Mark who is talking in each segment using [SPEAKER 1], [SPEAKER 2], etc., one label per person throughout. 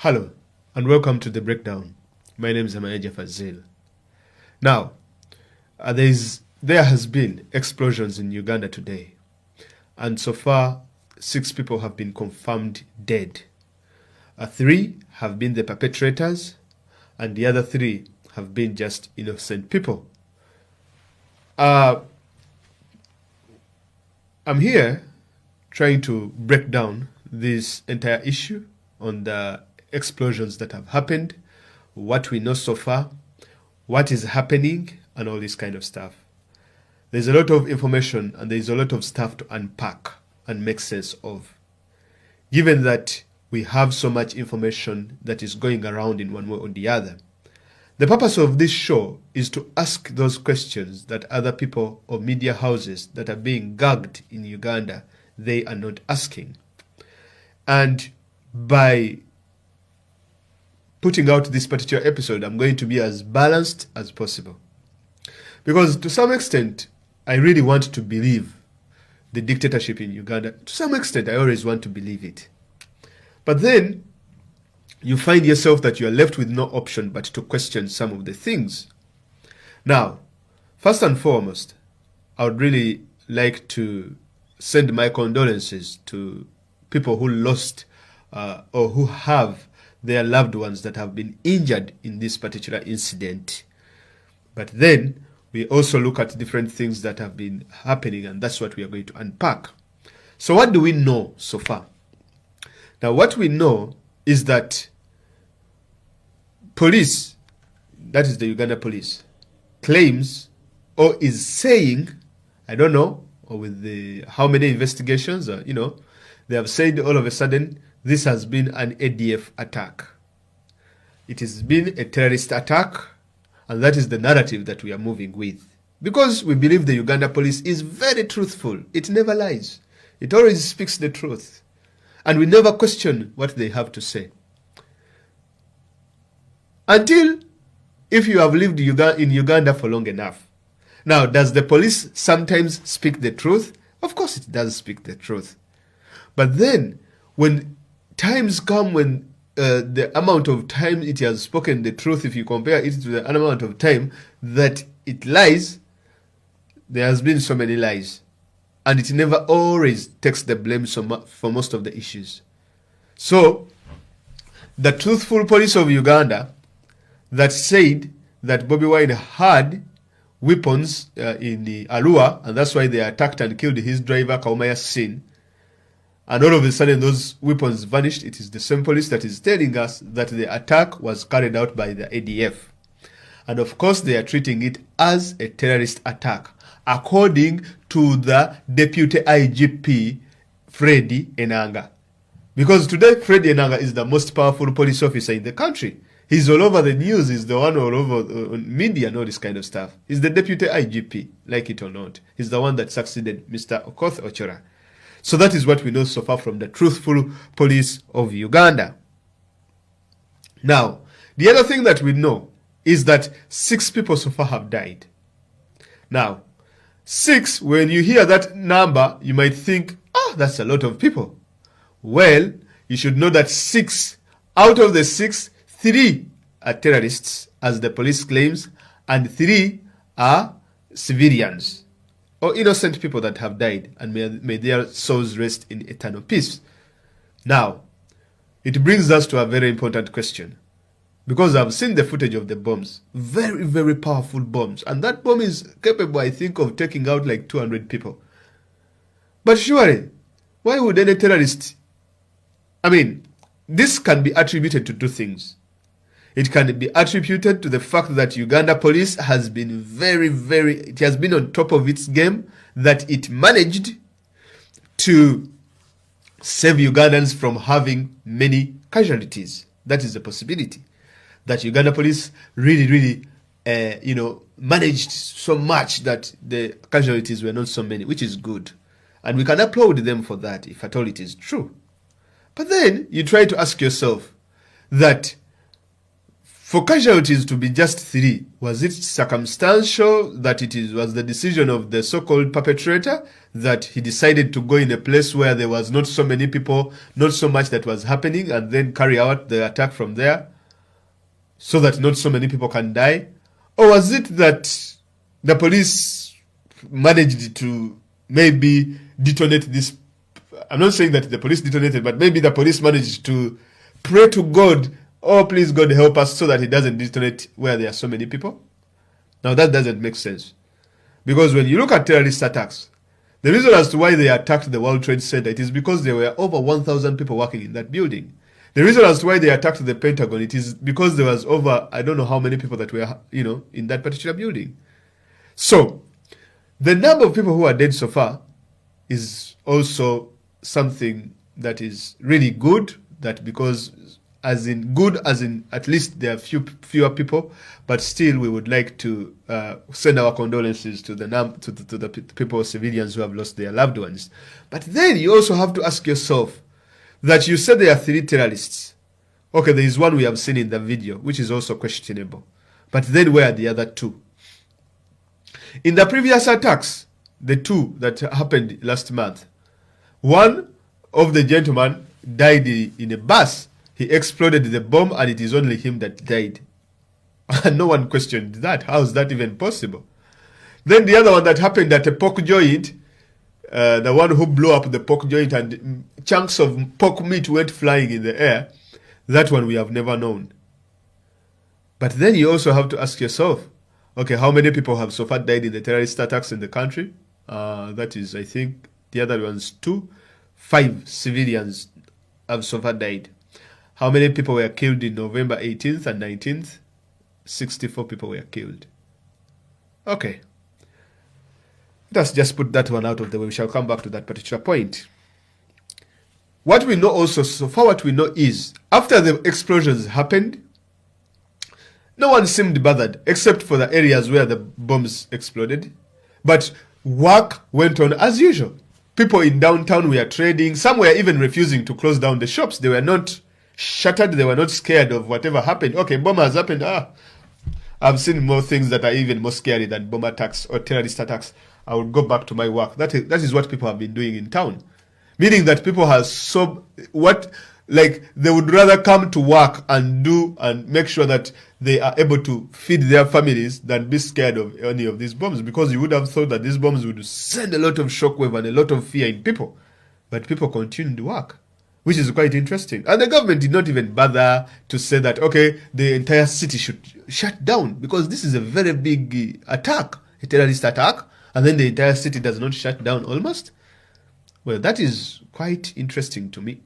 [SPEAKER 1] Hello, and welcome to The Breakdown. My name is Amaeja Fazil. Now, there has been explosions in Uganda today, and so far, 6 people have been confirmed dead. 3 have been the perpetrators, and the other 3 have been just innocent people. I'm here trying to break down this entire issue on the explosions that have happened, what we know so far, what is happening, and all this kind of stuff. There's a lot of information and there's a lot of stuff to unpack and make sense of. Given that we have so much information that is going around in one way or the other, the purpose of this show is to ask those questions that other people or media houses that are being gagged in Uganda, they are not asking. And by putting out this particular episode, I'm going to be as balanced as possible. Because to some extent, I really want to believe the dictatorship in Uganda. To some extent, I always want to believe it. But then, you find yourself that you are left with no option but to question some of the things. Now, first and foremost, I would really like to send my condolences to people who lost or who have their loved ones that have been injured in this particular incident. But then we also look at different things that have been happening, and that's what we are going to unpack. So what do we know so far? Now, what we know is that police, that is the Uganda police, claims or is saying, I don't know, or with the how many investigations, they have said all of a sudden this has been an ADF attack. It has been a terrorist attack, and that is the narrative that we are moving with. Because we believe the Uganda police is very truthful. It never lies. It always speaks the truth. And we never question what they have to say. Until if you have lived in Uganda for long enough. Now, does the police sometimes speak the truth? Of course it does speak the truth. But then, when times come when the amount of time it has spoken the truth, if you compare it to the amount of time that it lies, there has been so many lies. And it never always takes the blame for most of the issues. So, the truthful police of Uganda that said that Bobi Wine had weapons in the Arua, and that's why they attacked and killed his driver, Kaumaya Sin, and all of a sudden those weapons vanished. It is the same police that is telling us that the attack was carried out by the ADF. And of course they are treating it as a terrorist attack, according to the Deputy IGP, Freddy Enanga. Because today Freddy Enanga is the most powerful police officer in the country. He's all over the news, he's the one all over media and all this kind of stuff. He's the Deputy IGP, like it or not. He's the one that succeeded Mr. Okoth Ochora. So that is what we know so far from the truthful police of Uganda. Now, the other thing that we know is that 6 people so far have died. Now, 6, when you hear that number, you might think, that's a lot of people. Well, you should know that 6 out of the 6, 3 are terrorists, as the police claims, and 3 are civilians or innocent people that have died, and may their souls rest in eternal peace. Now, it brings us to a very important question, because I've seen the footage of the bombs, very, very powerful bombs, and that bomb is capable, I think, of taking out like 200 people. But surely, why would any terrorist... this can be attributed to 2 things. It can be attributed to the fact that Uganda police has been it has been on top of its game, that it managed to save Ugandans from having many casualties. That is a possibility. That Uganda police really, managed so much that the casualties were not so many, which is good. And we can applaud them for that, if at all it is true. But then you try to ask yourself that For casualties to be just 3, was it circumstantial that was the decision of the so-called perpetrator that he decided to go in a place where there was not so many people, not so much that was happening, and then carry out the attack from there so that not so many people can die? Or was it that the police managed to maybe detonate this? I'm not saying that the police detonated, but maybe the police managed to pray to God, oh, please God help us, so that it doesn't detonate where there are so many people. Now that doesn't make sense. Because when you look at terrorist attacks, the reason as to why they attacked the World Trade Center, it is because there were over 1,000 people working in that building. The reason as to why they attacked the Pentagon, it is because there was over, I don't know how many people that were, in that particular building. So, the number of people who are dead so far is also something that is really good, that because as in at least there are fewer people, but still we would like to send our condolences to the people, civilians who have lost their loved ones. But then you also have to ask yourself that you said there are 3 terrorists. Okay, there is one we have seen in the video, which is also questionable. But then where are the other 2? In the previous attacks, the 2 that happened last month, one of the gentlemen died in a bus. He exploded the bomb, and it is only him that died. And no one questioned that. How is that even possible? Then the other one that happened at a pork joint, the one who blew up the pork joint and chunks of pork meat went flying in the air, that one we have never known. But then you also have to ask yourself, okay, how many people have so far died in the terrorist attacks in the country? That is, I think, the other one's 2. 5 civilians have so far died. How many people were killed in November 18th and 19th? 64 people were killed. Okay. Let's just put that one out of the way. We shall come back to that particular point. What we know also, so far what we know is, after the explosions happened, no one seemed bothered, except for the areas where the bombs exploded. But work went on as usual. People in downtown were trading. Some were even refusing to close down the shops. They were not shattered. They were not scared of whatever happened. Okay, bomb has happened. I've seen more things that are even more scary than bomb attacks or terrorist attacks. I will go back to my work. That is what people have been doing in town. Meaning that people have they would rather come to work and make sure that they are able to feed their families than be scared of any of these bombs, because you would have thought that these bombs would send a lot of shockwave and a lot of fear in people. But people continued to work, which is quite interesting. And the government did not even bother to say that, okay, the entire city should shut down, because this is a very big attack, a terrorist attack, and then the entire city does not shut down almost. Well, that is quite interesting to me.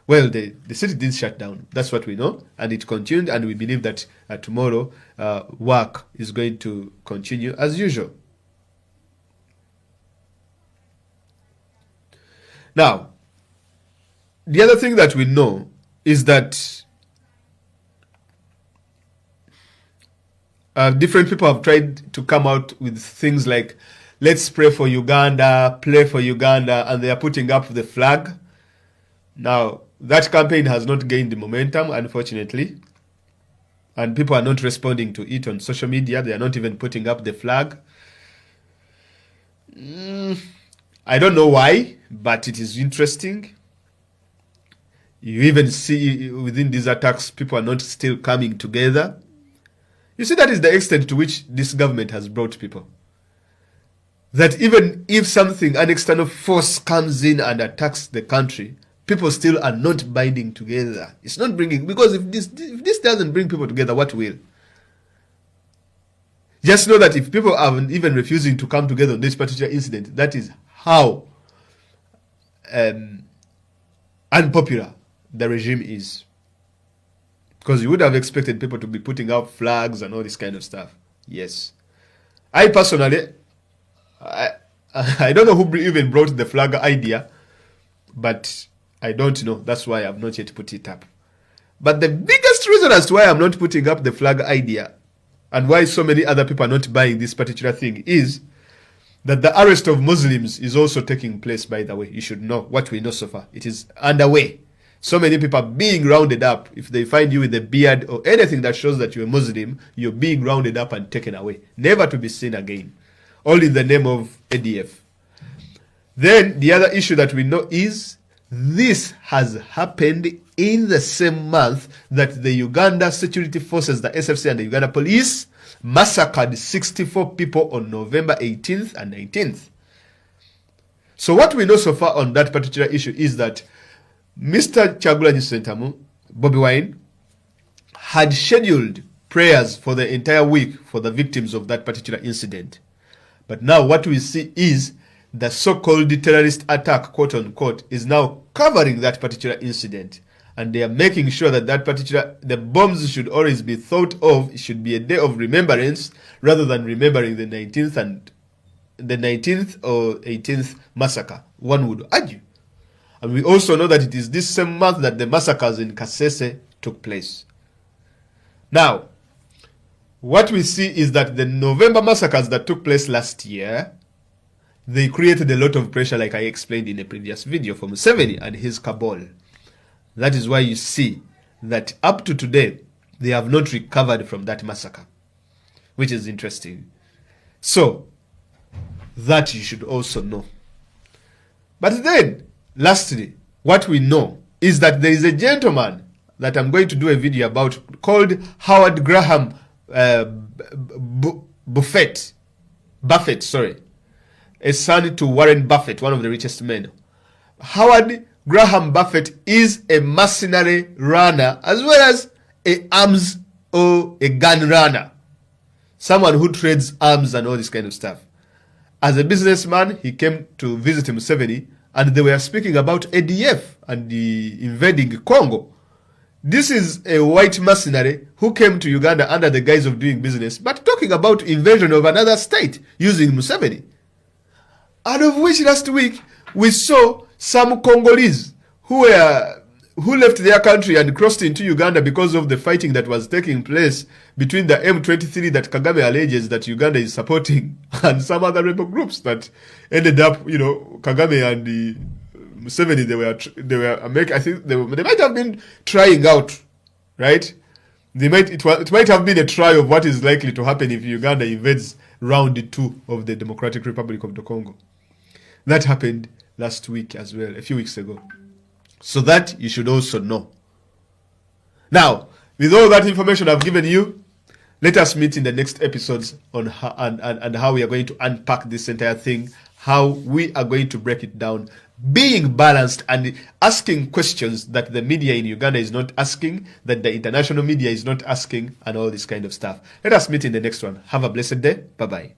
[SPEAKER 1] Well, the city didn't shut down. That's what we know. And it continued, and we believe that tomorrow work is going to continue as usual. Now, the other thing that we know is that different people have tried to come out with things like, let's pray for Uganda, play for Uganda, and they are putting up the flag. Now, that campaign has not gained momentum, unfortunately. And people are not responding to it on social media. They are not even putting up the flag. I don't know why, but it is interesting. You even see within these attacks, people are not still coming together. You see, that is the extent to which this government has brought people. That even if an external force comes in and attacks the country, people still are not binding together. It's not bringing, because if this doesn't bring people together, what will? Just know that if people are even refusing to come together on this particular incident, that is how unpopular the regime is. Because you would have expected people to be putting out flags and all this kind of stuff. Yes. I personally, I don't know who even brought the flag idea, but I don't know. That's why I've not yet put it up. But the biggest reason as to why I'm not putting up the flag idea and why so many other people are not buying this particular thing is that the arrest of Muslims is also taking place, by the way. You should know what we know so far. It is underway. So many people are being rounded up. If they find you with a beard or anything that shows that you're a Muslim, you're being rounded up and taken away, never to be seen again, all in the name of ADF. Then the other issue that we know is this has happened in the same month that the Uganda Security Forces, the SFC and the Uganda Police, massacred 64 people on November 18th and 19th. So what we know so far on that particular issue is that Mr. Kyagulanyi Ssentamu, Bobi Wine, had scheduled prayers for the entire week for the victims of that particular incident. But now what we see is the so-called terrorist attack, quote unquote, is now covering that particular incident. And they are making sure that the bombs should always be thought of. It should be a day of remembrance rather than remembering the 19th or 18th massacre, one would argue. And we also know that it is this same month that the massacres in Kasese took place. Now, what we see is that the November massacres that took place last year, they created a lot of pressure, like I explained in a previous video, for Museveni and his cabal. That is why you see that up to today, they have not recovered from that massacre, which is interesting. So, that you should also know. But then, lastly, what we know is that there is a gentleman that I'm going to do a video about called Howard Graham Buffett, a son to Warren Buffett, one of the richest men. Howard Graham Buffett is a mercenary runner as well as a arms or a gun runner. Someone who trades arms and all this kind of stuff. As a businessman, he came to visit Museveni and they were speaking about ADF and the invading Congo. This is a white mercenary who came to Uganda under the guise of doing business, but talking about invasion of another state using Museveni. Out of which last week we saw some Congolese who left their country and crossed into Uganda because of the fighting that was taking place between the M23 that Kagame alleges that Uganda is supporting and some other rebel groups that ended up, Kagame and the Museveni, I think they might have been trying out, right? It might have been a try of what is likely to happen if Uganda invades round 2 of the Democratic Republic of the Congo. That happened last week as well, a few weeks ago. So that you should also know. Now, with all that information I've given you, let us meet in the next episodes on how, and how we are going to unpack this entire thing, how we are going to break it down, being balanced and asking questions that the media in Uganda is not asking, that the international media is not asking, and all this kind of stuff. Let us meet in the next one. Have a blessed day. Bye-bye.